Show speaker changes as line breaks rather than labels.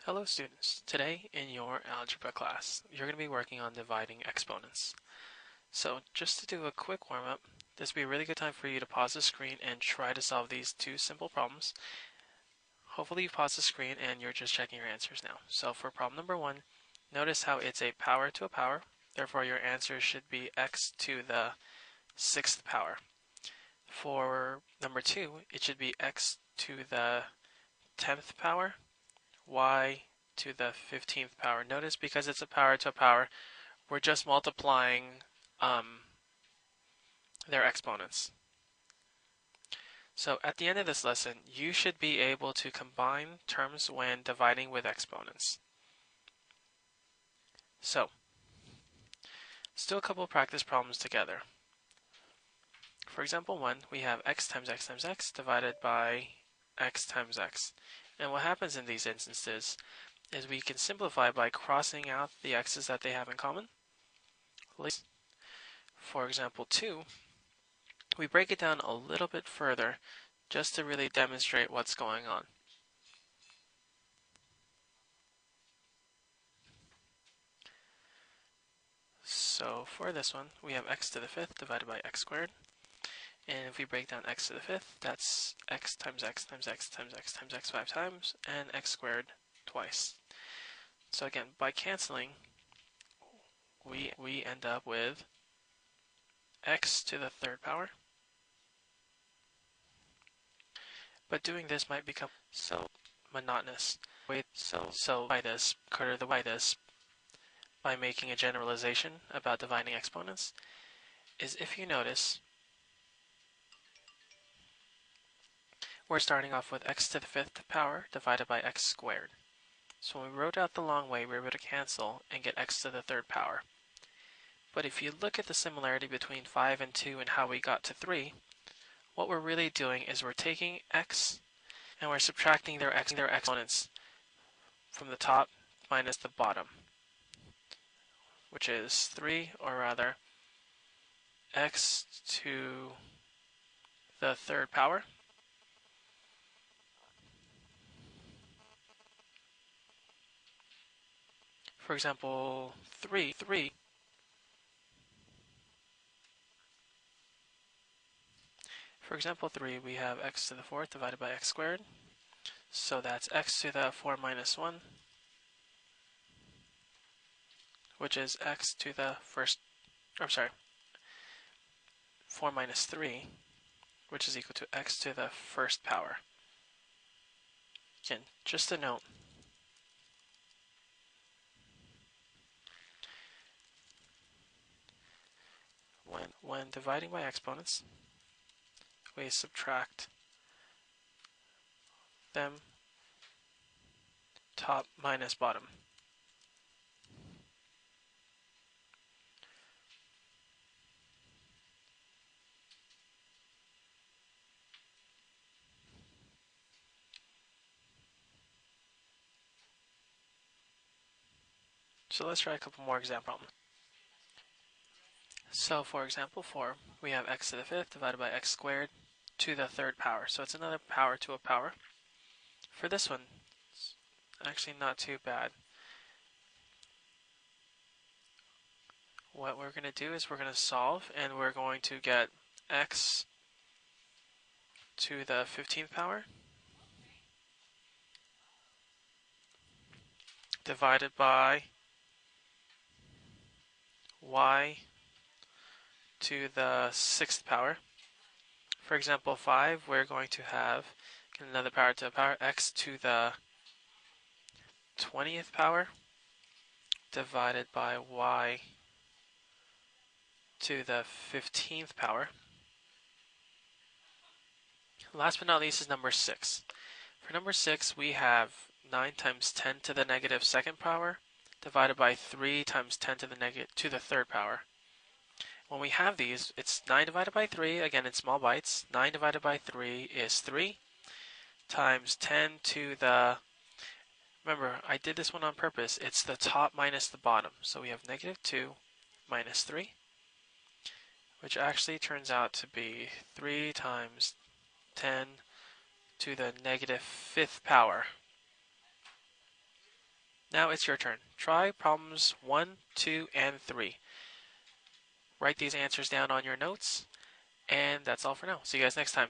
Hello students, today in your algebra class, you're going to be working on dividing exponents. So just to do a quick warm-up, this will be a really good time for you to pause the screen and try to solve these two simple problems. Hopefully you paused the screen and you're just checking your answers now. So for problem number 1, notice how it's a power to a power, therefore your answer should be x to the 6th power. For number 2, it should be x to the 10th power, y to the 15th power. Notice because it's a power to a power, we're just multiplying their exponents. So at the end of this lesson, you should be able to combine terms when dividing with exponents. So let's do a couple of practice problems together. For example 1, we have x times x times x divided by x times x. And what happens in these instances is we can simplify by crossing out the x's that they have in common. For example 2, we break it down a little bit further just to really demonstrate what's going on. So for this one, we have x to the 5th divided by x squared. And if we break down x to the 5th, that's x times x times x times x times x 5 times, and x squared twice. So again, by canceling, we end up with x to the 3rd power. But doing this might become so monotonous. So by this by making a generalization about dividing exponents is, if you notice, we're starting off with x to the 5th power divided by x squared. So when we wrote out the long way, we were able to cancel and get x to the 3rd power. But if you look at the similarity between 5 and 2 and how we got to 3, what we're really doing is we're taking x and we're subtracting their exponents from the top minus the bottom, which is 3, or rather x to the 3rd power For example 3, we have x to the 4th divided by x squared. So that's x to the 4 minus 1, which is x to the 4 minus 3, which is equal to x to the 1st power. Again, just a note, when dividing by exponents, we subtract them top minus bottom. So let's try a couple more example problems. So for example 4, we have x to the 5th divided by x squared to the 3rd power. So it's another power to a power. For this one, it's actually not too bad. What we're going to do is we're going to solve, and we're going to get x to the 15th power divided by y to the 6th power. For example 5, we're going to have another power to a power, x to the 20th power divided by y to the 15th power. Last but not least is number 6. For number 6, we have 9 times 10 to the negative 2nd power divided by 3 times 10 to the 3rd power. When we have these, it's 9 divided by 3, again in small bites. 9 divided by 3 is 3 times 10 to the, remember I did this one on purpose, it's the top minus the bottom. So we have negative 2 minus 3, which actually turns out to be 3 times 10 to the negative 5th power. Now it's your turn. Try problems 1, 2, and 3. Write these answers down on your notes, and that's all for now. See you guys next time.